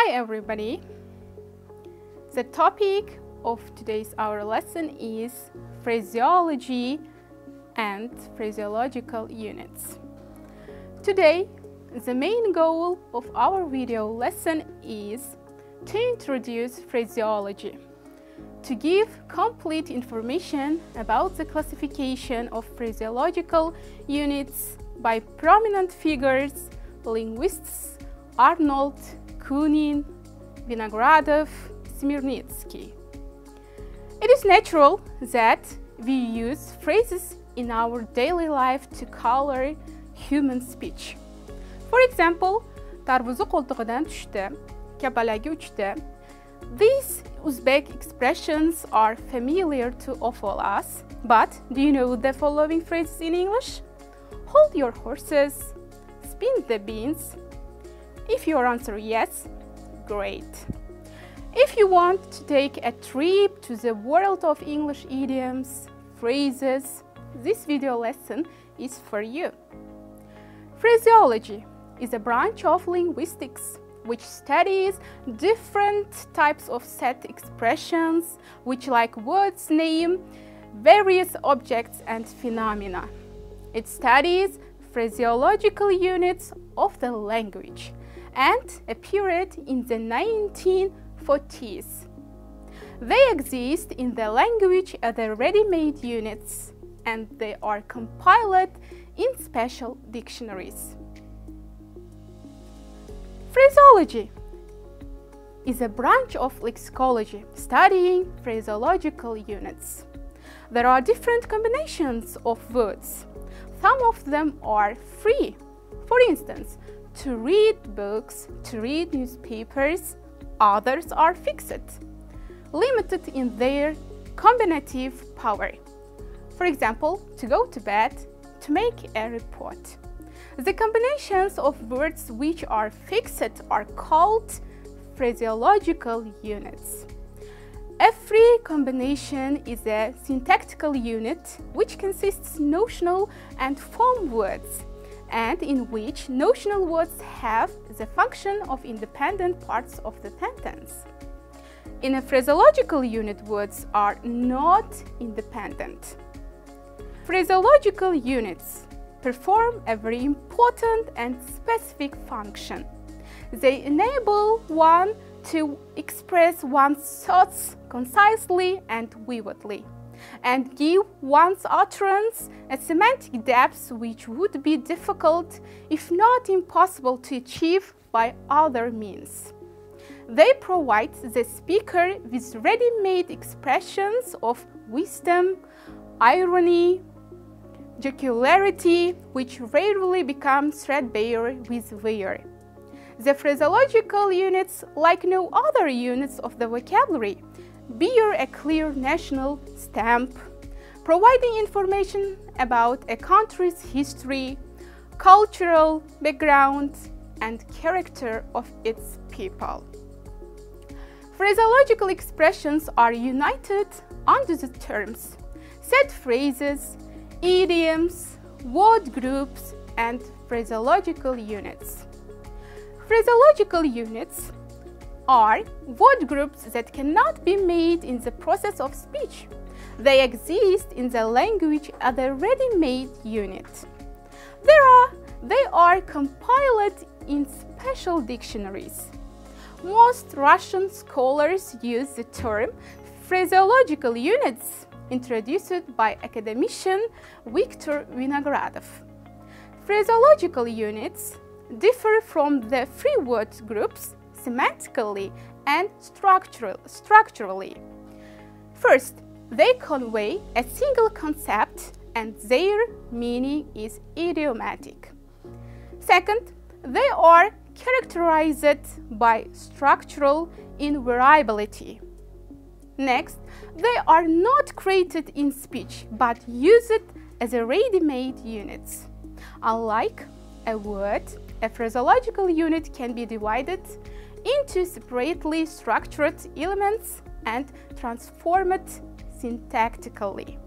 Hi everybody! The topic of today's our lesson is phraseology and phraseological units. Today, the main goal of our video lesson is to introduce phraseology, to give complete information about the classification of phraseological units by prominent figures, linguists Arnold, Konin, Vinogradov, Smirnitskiy. It is natural that we use phrases in our daily life to color human speech. For example, tarvuzu qo'ltig'idan tushdi, kapalagi uchdi. These Uzbek expressions are familiar to all of us, but do you know the following phrases in English? Hold your horses, spin the beans. If your answer is yes, great. If you want to take a trip to the world of English idioms, phrases, this video lesson is for you. Phraseology is a branch of linguistics which studies different types of set expressions, which like words name various objects and phenomena. It studies phraseological units of the language and appeared in the 1940s. They exist in the language as ready-made units, and they are compiled in special dictionaries. Phraseology is a branch of lexicology studying phraseological units. There are different combinations of words. Some of them are free. For instance, to read books, to read newspapers. Others are fixed, limited in their combinative power. For example, to go to bed, to make a report. The combinations of words which are fixed are called phraseological units. Every combination is a syntactical unit which consists notional and form words, and in which notional words have the function of independent parts of the sentence. In a phraseological unit, words are not independent. Phraseological units perform a very important and specific function. They enable one to express one's thoughts concisely and vividly, and give one's utterance a semantic depth which would be difficult, if not impossible, to achieve by other means. They provide the speaker with ready-made expressions of wisdom, irony, jocularity, which rarely become threadbare with wear. The phraseological units, like no other units of the vocabulary, bear a clear national stamp, providing information about a country's history, cultural background, and character of its people. Phraseological expressions are united under the terms set phrases, idioms, word groups, and phraseological units. Phraseological units are word groups that cannot be made in the process of speech. They exist in the language as a ready-made unit. They are compiled in special dictionaries. Most Russian scholars use the term phraseological units, introduced by academician Viktor Vinogradov. Phraseological units differ from the free word groups semantically and structurally. First, they convey a single concept and their meaning is idiomatic. Second, they are characterized by structural invariability. Next, they are not created in speech but used as a ready-made units. Unlike a word, a phraseological unit can be divided into separately structured elements and transformed syntactically.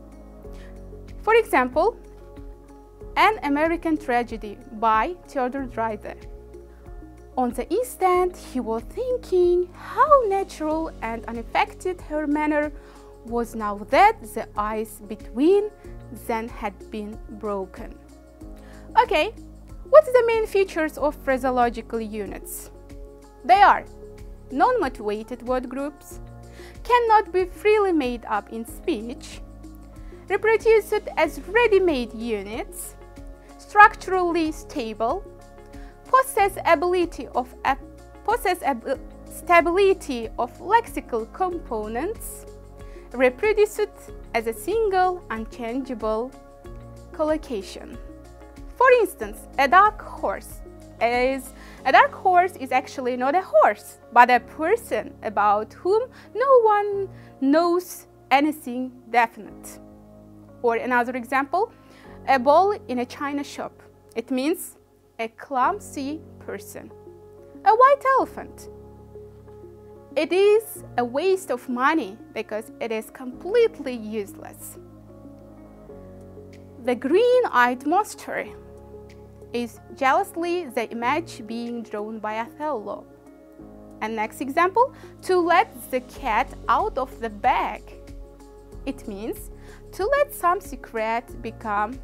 For example, An American Tragedy by Theodore Dreiser. On the instant, he was thinking how natural and unaffected her manner was now that the ice between them had been broken. Okay, what's the main features of phraseological units? They are non-motivated word groups, cannot be freely made up in speech, reproduced as ready-made units, structurally stable, possess stability of lexical components, reproduced as a single unchangeable collocation. For instance, a dark horse is actually not a horse, but a person about whom no one knows anything definite. Or another example, a ball in a china shop. It means a clumsy person. A white elephant. It is a waste of money because it is completely useless. The green-eyed monster is jealously the image being drawn by Othello. And next example, to let the cat out of the bag. It means to let some secret become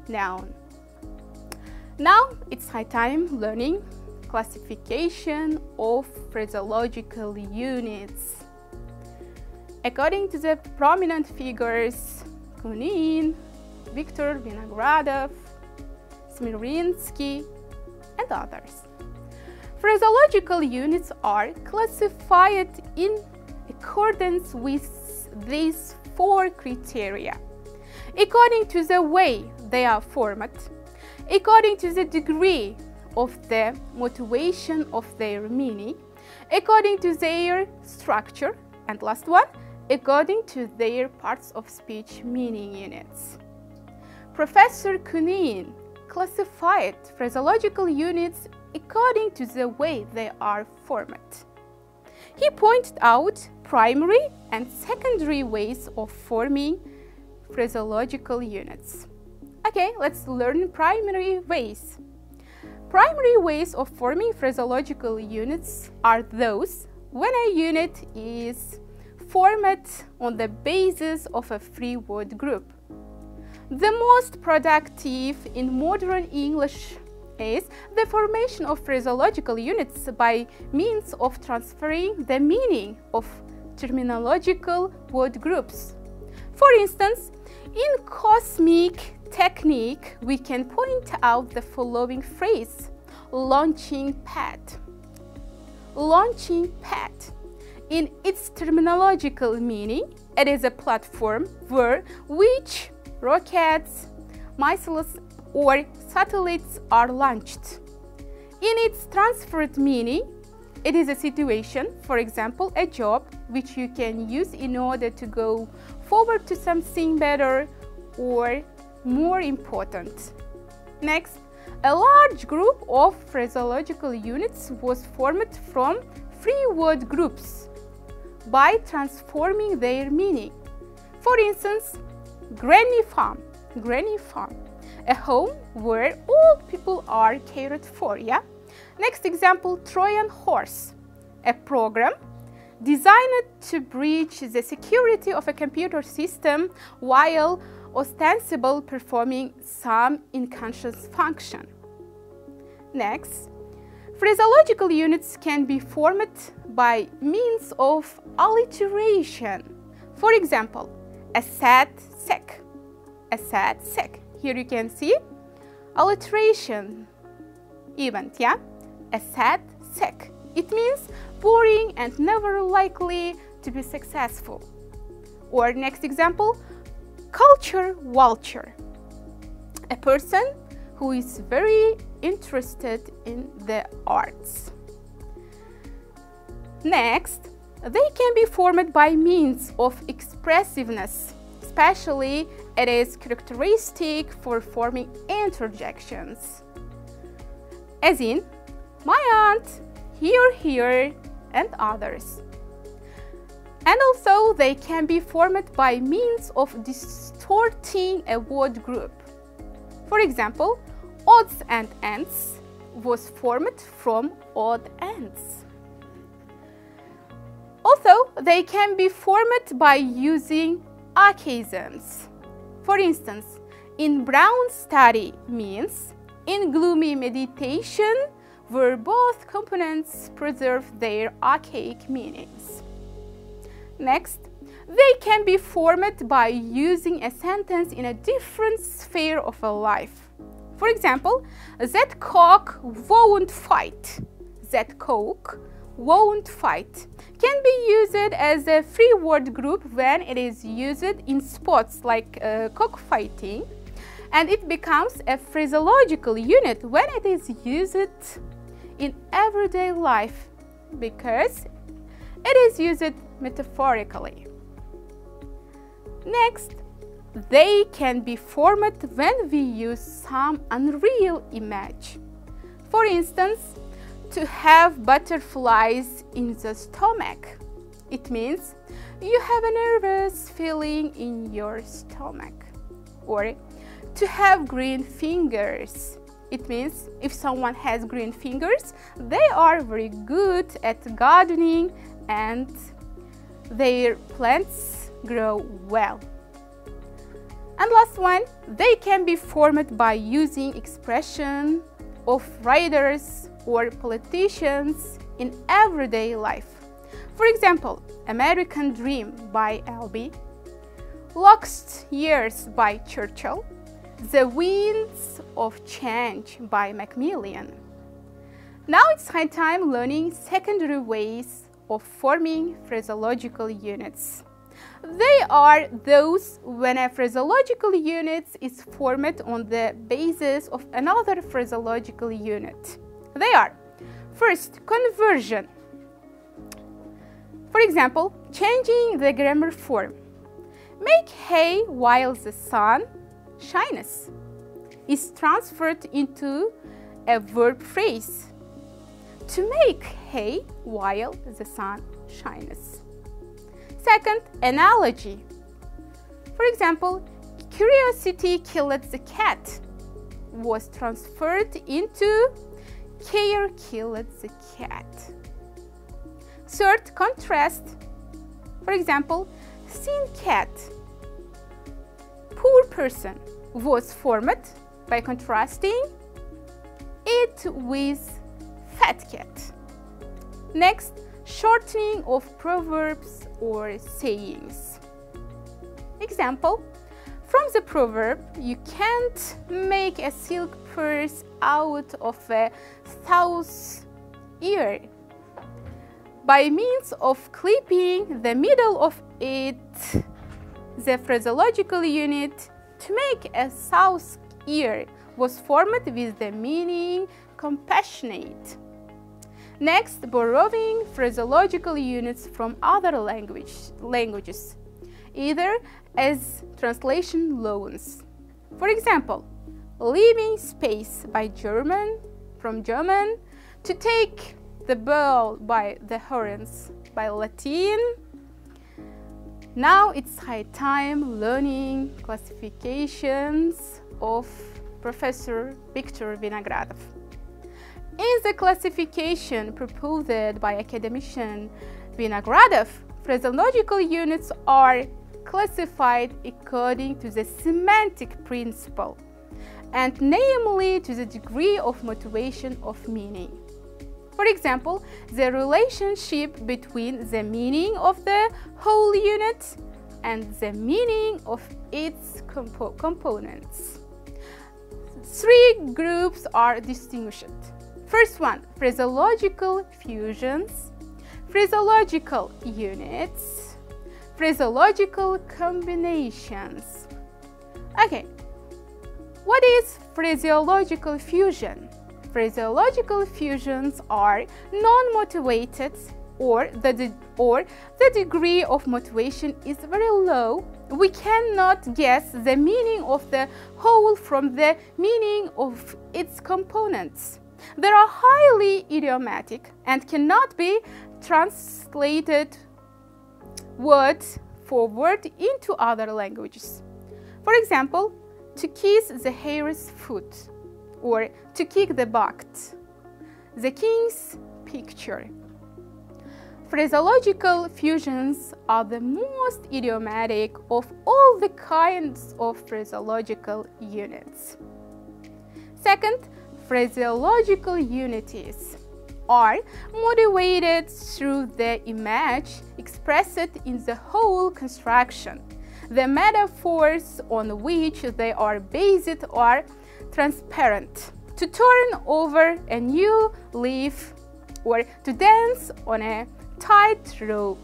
known. Now it's high time learning classification of phraseological units. According to the prominent figures Konin, Vinogradov, Smirnitskiy, and others, phraseological units are classified in accordance with these 4 criteria: according to the way they are formed, according to the degree of the motivation of their meaning, according to their structure, and last one, according to their parts of speech meaning units. Professor Konin classified phraseological units according to the way they are formed. He pointed out primary and secondary ways of forming phraseological units. Okay, let's learn primary ways. Primary ways of forming phraseological units are those when a unit is formed on the basis of a free word group. The most productive in modern English is the formation of phraseological units by means of transferring the meaning of terminological word groups. For instance, in cosmic technique, we can point out the following phrase: launching pad. Launching pad. In its terminological meaning, it is a platform where which rockets, missiles, or satellites are launched. In its transferred meaning, it is a situation, for example, a job, which you can use in order to go forward to something better or more important. Next, a large group of phraseological units was formed from free word groups by transforming their meaning. For instance, granny farm, a home where all people are cared for, yeah? Next example, Trojan horse, a program designed to breach the security of a computer system while ostensibly performing some unconscious function. Next, phraseological units can be formed by means of alliteration. For example, a sad sack. A sad sack. Here you can see alliteration event, yeah? A sad sack. It means boring and never likely to be successful. Or next example, culture vulture. A person who is very interested in the arts. Next, they can be formed by means of expressiveness. Especially, it is characteristic for forming interjections, as in my aunt, here, and others. And also, they can be formed by means of distorting a word group. For example, odds and ends, was formed from odd ends. Although they can be formed by using archaisms. For instance, in brown study means in gloomy meditation, where both components preserve their archaic meanings. Next, they can be formed by using a sentence in a different sphere of a life. For example, that cock won't fight. That cock won't fight can be used as a free word group when it is used in sports like cockfighting, and it becomes a phraseological unit when it is used in everyday life because it is used metaphorically. Next, they can be formed when we use some unreal image. For instance, to have butterflies in the stomach. It means you have a nervous feeling in your stomach. Or to have green fingers. It means if someone has green fingers, they are very good at gardening and their plants grow well. And last one, they can be formed by using expression of writers or politicians in everyday life. For example, American Dream by Albee, Lost Years by Churchill, The Winds of Change by Macmillan. Now it's high time learning secondary ways of forming phraseological units. They are those when a phraseological unit is formed on the basis of another phraseological unit. They are, first, conversion. For example, changing the grammar form. Make hay while the sun shines is transferred into a verb phrase. To make hay while the sun shines. Second, analogy. For example, curiosity killed the cat was transferred into care killed the cat. Third, contrast. For example, thin cat, poor person was formed by contrasting it with fat cat. Next, shortening of proverbs or sayings. Example, from the proverb, you can't make a silk purse out of a sow's ear. By means of clipping the middle of it, the phraseological unit to make a sow's ear was formed with the meaning compassionate. Next, borrowing phraseological units from other languages, either as translation loans. For example, leaving space from German, to take the bull by the horns by Latin. Now it's high time learning classifications of Professor Viktor Vinogradov. In the classification proposed by academician Vinogradov, phraseological units are classified according to the semantic principle, and namely to the degree of motivation of meaning. For example, the relationship between the meaning of the whole unit and the meaning of its components. Three groups are distinguished. First one, phraseological fusions, phraseological units, phraseological combinations. Okay, what is phraseological fusion? Phraseological fusions are non-motivated or the degree of motivation is very low. We cannot guess the meaning of the whole from the meaning of its components. They are highly idiomatic and cannot be translated word for word into other languages. For example, to kiss the hare's foot or to kick the bucket the king's picture. Phraseological fusions are the most idiomatic of all the kinds of phraseological units. Second, phraseological unities are motivated through the image expressed in the whole construction. The metaphors on which they are based are transparent. To turn over a new leaf or to dance on a tightrope.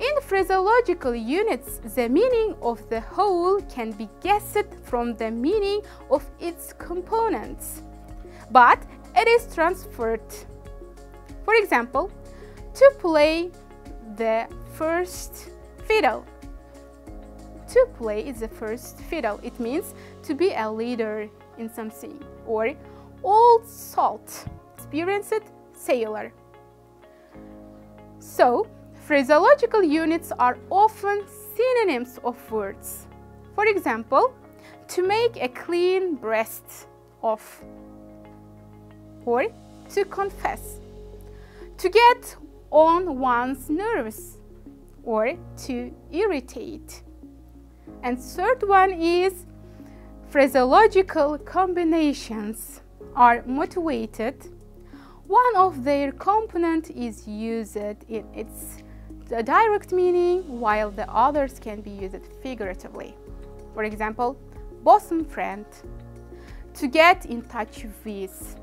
In phraseological units, the meaning of the whole can be guessed from the meaning of its components, but it is transferred. For example, to play the first fiddle. To play is the first fiddle. It means to be a leader in something. Or old salt, experienced sailor. So, phraseological units are often synonyms of words. For example, to make a clean breast of, or to confess, to get on one's nerves, or to irritate. And third one is phraseological combinations are motivated. One of their components is used in its direct meaning, while the others can be used figuratively. For example, bosom friend, to get in touch with.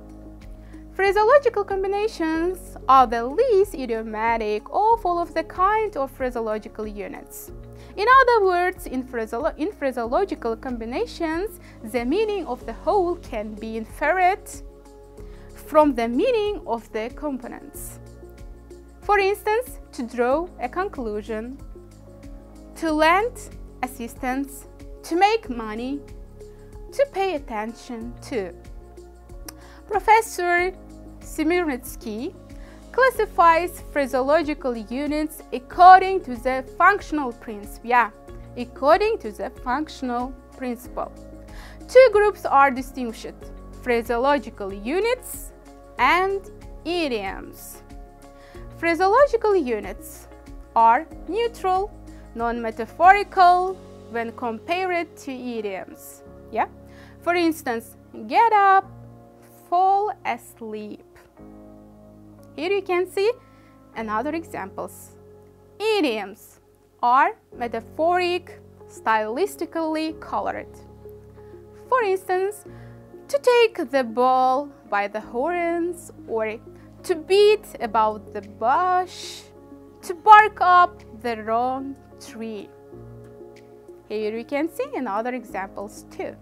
Phraseological combinations are the least idiomatic of all of the kind of phraseological units. In other words, in phraseological combinations, the meaning of the whole can be inferred from the meaning of the components. For instance, to draw a conclusion, to lend assistance, to make money, to pay attention to. Professor Smirnitskiy classifies phraseological units according to the functional principle. According to the functional principle. Two groups are distinguished: phraseological units and idioms. Phraseological units are neutral, non-metaphorical when compared to idioms. For instance, get up, fall asleep. Here you can see another examples. Idioms are metaphoric, stylistically colored. For instance, to take the bull by the horns, or to beat about the bush, to bark up the wrong tree. Here you can see another examples too.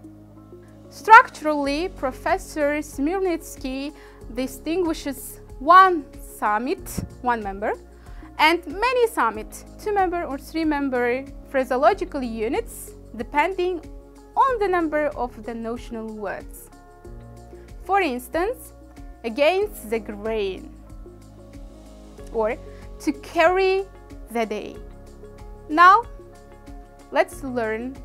Structurally, Professor Smirnitskiy distinguishes one summit, one member, and many summit, two-member or three-member phraseological units, depending on the number of the notional words. For instance, against the grain, or to carry the day. Now, let's learn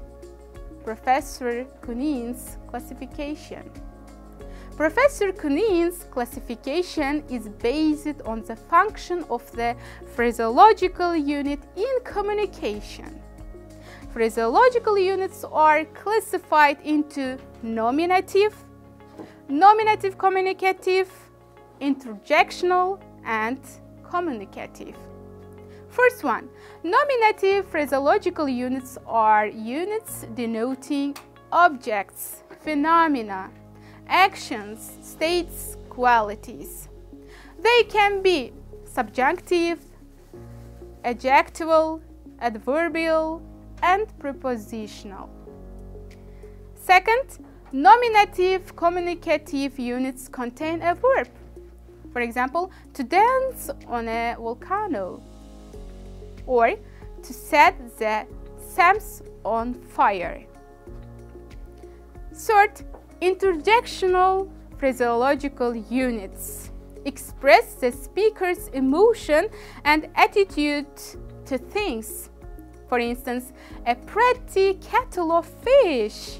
Professor Konin's classification. Professor Konin's classification is based on the function of the phraseological unit in communication. Phraseological units are classified into nominative, nominative communicative, interjectional, and communicative. First one, nominative phraseological units are units denoting objects, phenomena, actions, states, qualities. They can be subjunctive, adjectival, adverbial, and prepositional. Second, nominative communicative units contain a verb. For example, to dance on a volcano, or to set the Thames on fire. Third, interjectional phraseological units express the speaker's emotion and attitude to things. For instance, a pretty kettle of fish.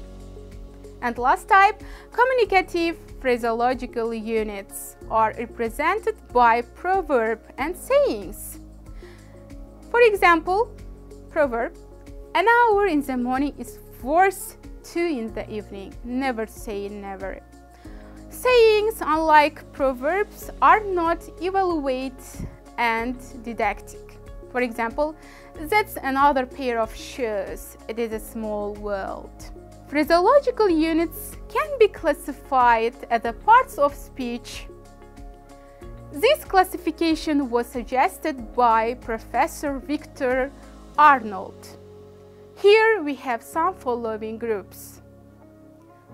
And last type, communicative phraseological units are represented by proverb and sayings. For example, proverb, an hour in the morning is worth 2 in the evening. Never say never. Sayings, unlike proverbs, are not evaluate and didactic. For example, that's another pair of shoes. It is a small world. Phraseological units can be classified as the parts of speech. This classification was suggested by Professor Victor Arnold. Here we have some following groups.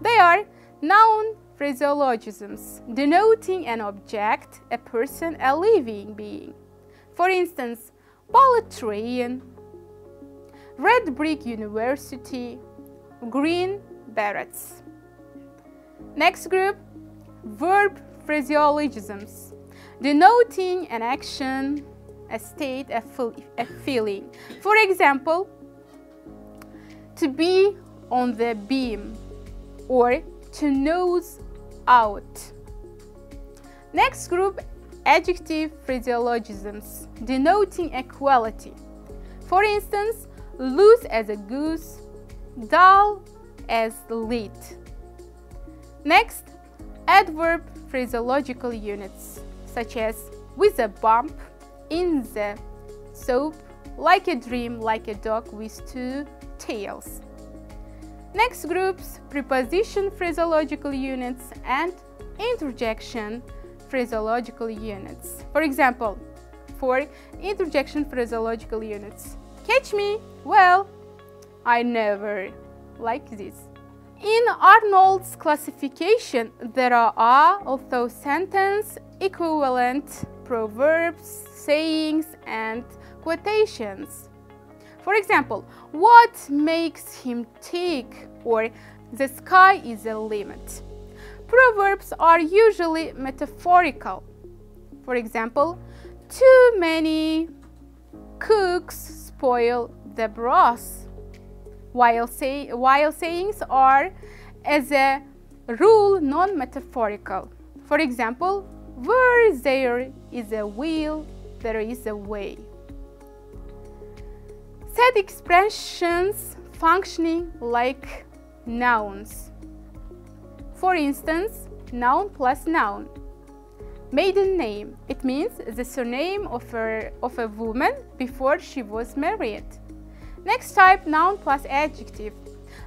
They are noun phraseologisms, denoting an object, a person, a living being. For instance, bullet train, red brick university, green berets. Next group, verb phraseologisms, denoting an action, a state, a feeling. For example, to be on the beam or to nose out. Next group, adjective phraseologisms, denoting a quality. For instance, loose as a goose, dull as lead. Next, adverb phraseological units, such as with a bump, in the soap, like a dream, like a dog with 2 tails. Next groups, preposition phraseological units and interjection phraseological units. For example, for interjection phraseological units, catch me, well, I never, like this. In Arnold's classification, there are also sentence equivalent proverbs, sayings, and quotations. For example, what makes him tick, or the sky is the limit. Proverbs are usually metaphorical. For example, too many cooks spoil the broth, while sayings are, as a rule, non-metaphorical. For example, where there is a will, there is a way. Set expressions functioning like nouns. For instance, noun plus noun. Maiden name. It means the surname of a woman before she was married. Next type, noun plus adjective.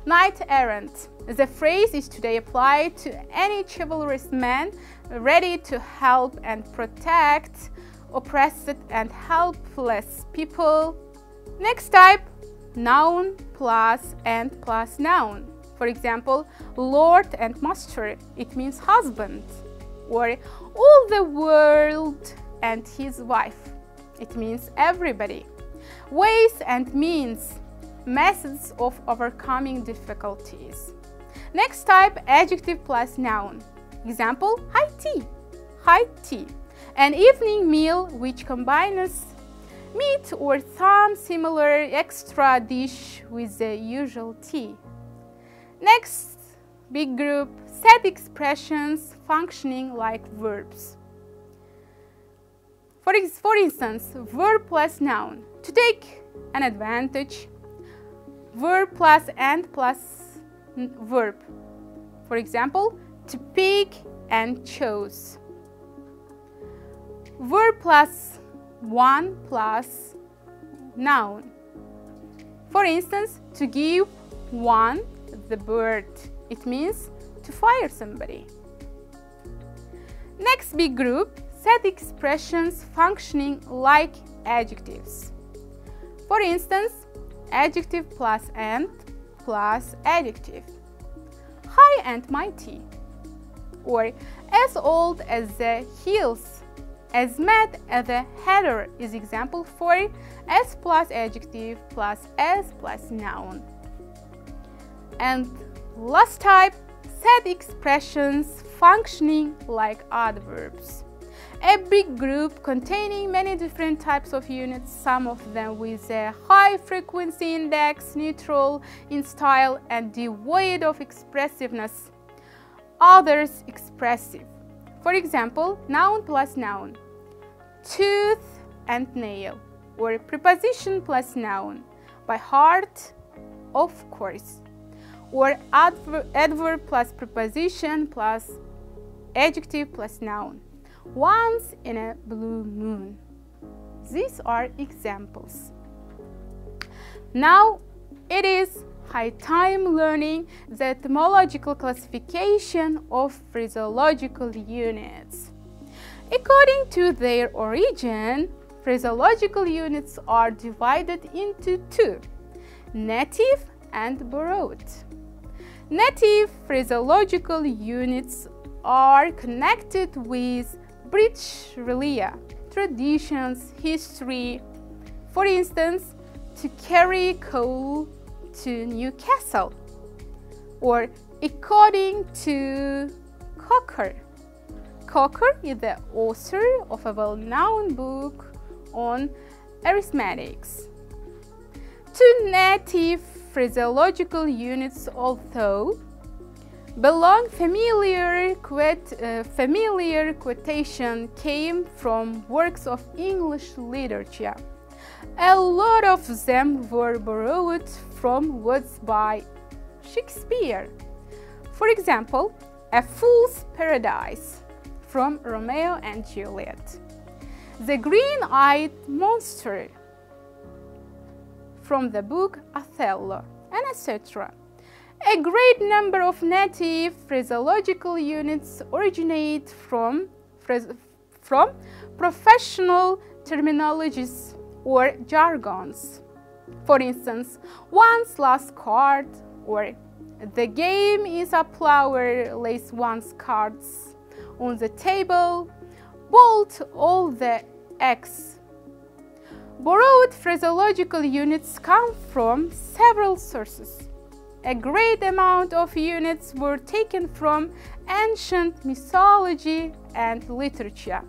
Knight errant. The phrase is today applied to any chivalrous man ready to help and protect oppressed and helpless people. Next type, noun plus and plus noun. For example, lord and master, it means husband. Or all the world and his wife, it means everybody. Ways and means, methods of overcoming difficulties. Next type, adjective plus noun. Example, high tea. High tea. An evening meal which combines meat or some similar extra dish with the usual tea. Next big group, set expressions functioning like verbs. For instance, verb plus noun, to take an advantage, verb plus and plus verb. For example, to pick and choose. Verb plus one plus noun. For instance, to give one the bird, it means to fire somebody. Next big group, set expressions functioning like adjectives. For instance, adjective plus and plus adjective. High and mighty. Or as old as the hills. As mad as a header is example for as plus adjective plus as plus noun. And last type, set expressions functioning like adverbs. A big group containing many different types of units, some of them with a high frequency index, neutral in style and devoid of expressiveness, others expressive. For example, noun plus noun, tooth and nail, or preposition plus noun, by heart, of course, or adverb plus preposition plus adjective plus noun, once in a blue moon. These are examples. Now it is high time learning the etymological classification of phraseological units. According to their origin, phraseological units are divided into two: native and borrowed. Native phraseological units are connected with British realia, traditions, history. For instance, to carry coal to Newcastle, or according to Cocker. Cocker is the author of a well-known book on arithmetics. Two native phraseological units, although belong, familiar quotation came from works of English literature. A lot of them were borrowed from words by Shakespeare. For example, A Fool's Paradise from Romeo and Juliet, The Green-Eyed Monster from the book Othello, and etc. A great number of native phraseological units originate from professional terminologies or jargons. For instance, one's last card, or the game is a player lays one's cards on the table, bolt all the eggs. Borrowed phraseological units come from several sources. A great amount of units were taken from ancient mythology and literature.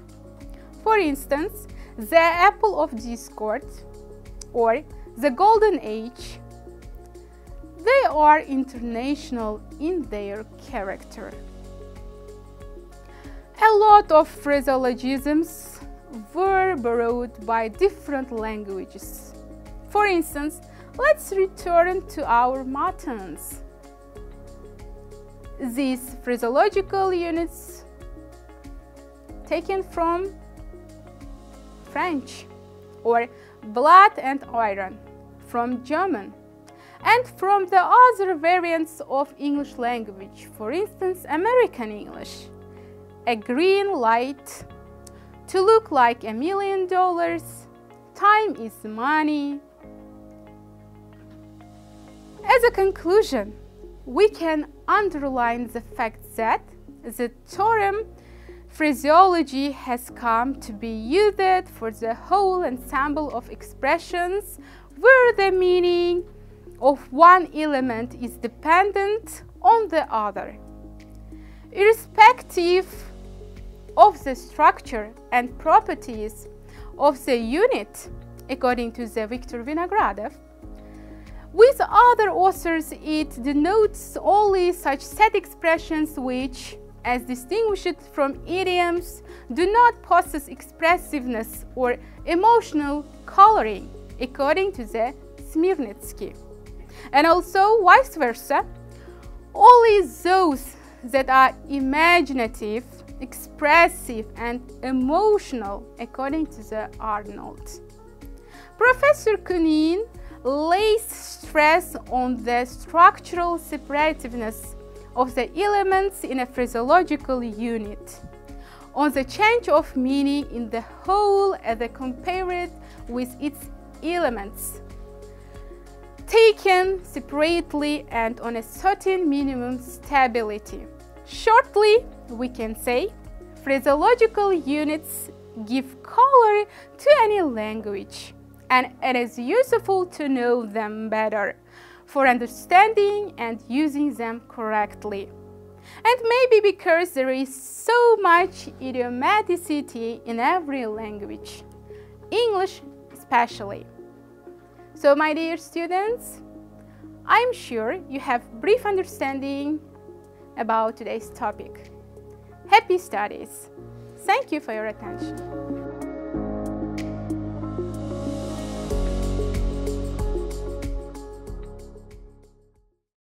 For instance, the apple of discord, or the golden age. They are international in their character. A lot of phraseologisms were borrowed by different languages. For instance, let's return to our matins. These phraseological units taken from French, or blood and iron from German, and from the other variants of English language, for instance, American English. A green light, to look like $1 million, time is money. As a conclusion, we can underline the fact that the term phraseology has come to be used for the whole ensemble of expressions where the meaning of one element is dependent on the other, irrespective of the structure and properties of the unit, according to the Victor Vinogradov. With other authors, it denotes only such set expressions which, as distinguished from idioms, do not possess expressiveness or emotional coloring, according to the Smirnitskiy. And also, vice versa, only those that are imaginative, expressive, and emotional, according to the Arnold. Professor Konin lays stress on the structural separativeness of the elements in a phraseological unit, on the change of meaning in the whole as compared with its elements, taken separately, and on a certain minimum stability. Shortly, we can say phraseological units give color to any language, and it is useful to know them better for understanding and using them correctly. And maybe because there is so much idiomaticity in every language, English especially. So, my dear students, I'm sure you have brief understanding about today's topic. Happy studies! Thank you for your attention.